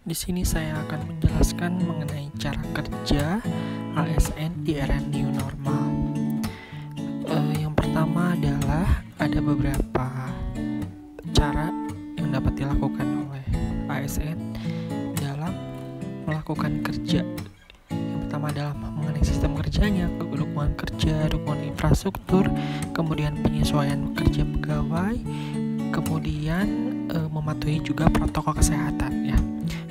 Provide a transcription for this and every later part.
Di sini saya akan menjelaskan mengenai cara kerja ASN di era new normal. Yang pertama adalah ada beberapa cara yang dapat dilakukan oleh ASN dalam melakukan kerja. Yang pertama adalah mengenai sistem kerjanya, dukungan kerja, dukungan infrastruktur, kemudian penyesuaian kerja pegawai, kemudian mematuhi juga protokol kesehatan ya.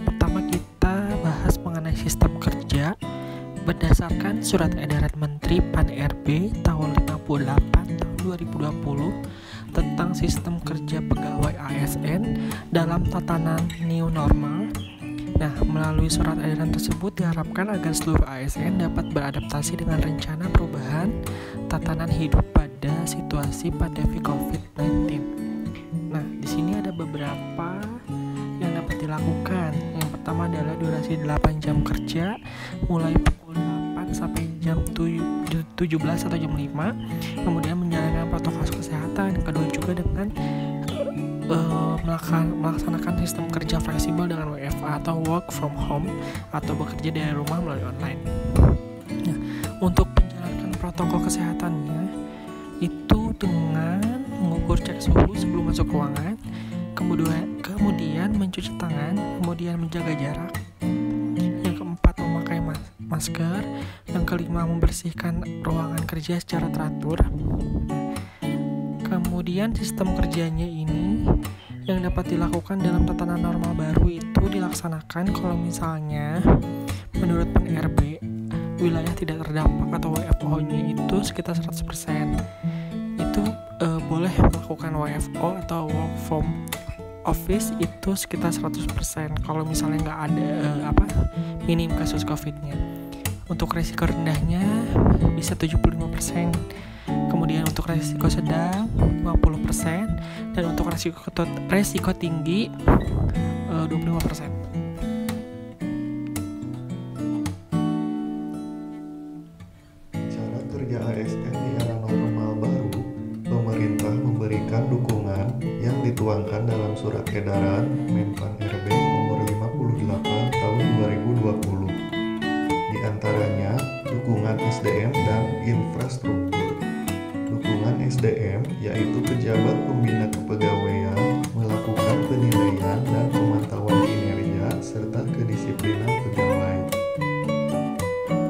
Pertama kita bahas mengenai sistem kerja berdasarkan Surat Edaran Menteri Pan-RB tahun 58 tahun 2020 tentang sistem kerja pegawai ASN dalam tatanan new normal. Nah, melalui surat edaran tersebut diharapkan agar seluruh ASN dapat beradaptasi dengan rencana perubahan tatanan hidup pada situasi pandemi COVID-19. Nah, di sini ada beberapa yang dapat dilakukan. Yang pertama adalah durasi 8 jam kerja mulai pukul 8 sampai jam 17 atau jam 5. Kemudian menjalankan protokol kesehatan. Kedua juga dengan melaksanakan sistem kerja fleksibel dengan WFA atau work from home atau bekerja dari rumah melalui online. Nah, untuk menjalankan protokol kesehatannya itu dengan mengukur cek suhu sebelum masuk ruangan, kemudian mencuci tangan, kemudian menjaga jarak. Yang keempat, memakai masker. Yang kelima, membersihkan ruangan kerja secara teratur. Kemudian sistem kerjanya ini yang dapat dilakukan dalam tatanan normal baru itu dilaksanakan kalau misalnya menurut Pan-RB wilayah tidak terdampak atau WFO-nya itu sekitar 100%. Itu boleh melakukan WFO atau work from office itu sekitar 100% kalau misalnya nggak ada minim kasus COVID-nya. Untuk resiko rendahnya bisa 75%. Kemudian untuk resiko sedang 50% dan untuk resiko tinggi 25%. Cara kerja ASN di era normal baru, pemerintah memberikan dukungan yang dituangkan dalam Surat Edaran Menpan-RB nomor 58 tahun 2020. Di antaranya dukungan SDM dan infrastruktur. Dukungan SDM yaitu pejabat pembina kepegawaian melakukan penilaian dan pemantauan kinerja serta kedisiplinan pegawai.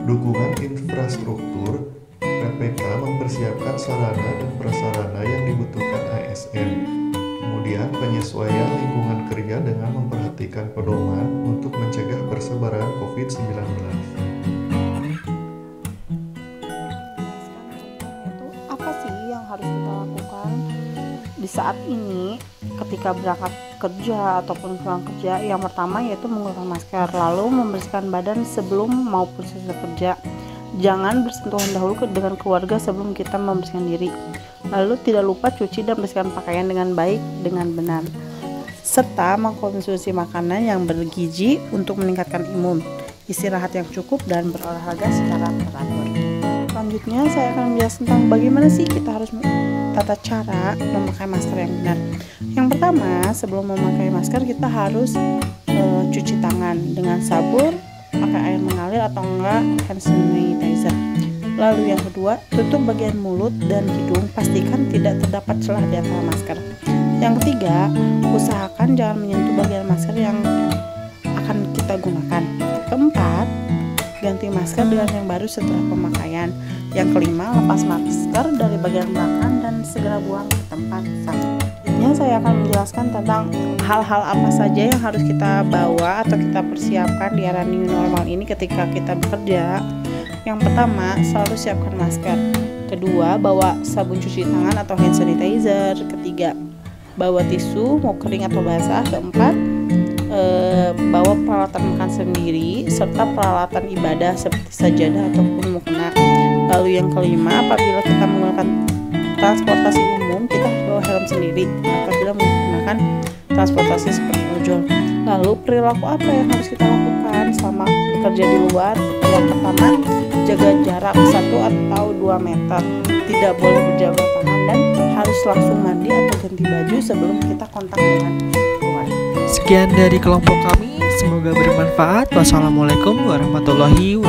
Dukungan infrastruktur, PPK mempersiapkan sarana dan prasarana yang dibutuhkan ASN. Kemudian penyesuaian lingkungan kerja dengan memperhatikan pedoman untuk mencegah persebaran COVID-19. Harus kita lakukan di saat ini ketika berangkat kerja ataupun pulang kerja. Yang pertama yaitu menggunakan masker, lalu membersihkan badan sebelum maupun sesudah kerja. Jangan bersentuhan dahulu dengan keluarga sebelum kita membersihkan diri. Lalu tidak lupa cuci dan bersihkan pakaian dengan baik dengan benar, serta mengkonsumsi makanan yang bergizi untuk meningkatkan imun, istirahat yang cukup, dan berolahraga secara teratur. Selanjutnya saya akan menjelaskan tentang bagaimana sih kita harus tata cara memakai masker yang benar. Yang pertama, sebelum memakai masker kita harus cuci tangan dengan sabun, pakai air mengalir atau enggak hand sanitizer. Lalu yang kedua, tutup bagian mulut dan hidung, pastikan tidak terdapat celah di antara masker. Yang ketiga, usahakan jangan menyentuh bagian masker yang akan kita gunakan. Keempat, ganti masker dengan yang baru setelah pemakaian. Yang kelima, lepas masker dari bagian belakang dan segera buang ke tempat sampah. Selanjutnya saya akan menjelaskan tentang hal-hal apa saja yang harus kita bawa atau kita persiapkan di era new normal ini ketika kita bekerja. Yang pertama, selalu siapkan masker. Kedua, bawa sabun cuci tangan atau hand sanitizer. Ketiga, bawa tisu mau kering atau basah. Keempat, bawa peralatan makan sendiri serta peralatan ibadah seperti sajadah ataupun mukena. Lalu yang kelima, apabila kita menggunakan transportasi umum, kita harus bawa helm sendiri apabila menggunakan transportasi seperti ojol. Lalu perilaku apa yang harus kita lakukan selama bekerja di luar? Yang pertama, jaga jarak 1 atau 2 meter, tidak boleh berjabat tangan, dan harus langsung mandi atau ganti baju sebelum kita kontak dengan luar. Sekian dari kelompok kami. Semoga bermanfaat. Wassalamualaikum warahmatullahi wabarakatuh.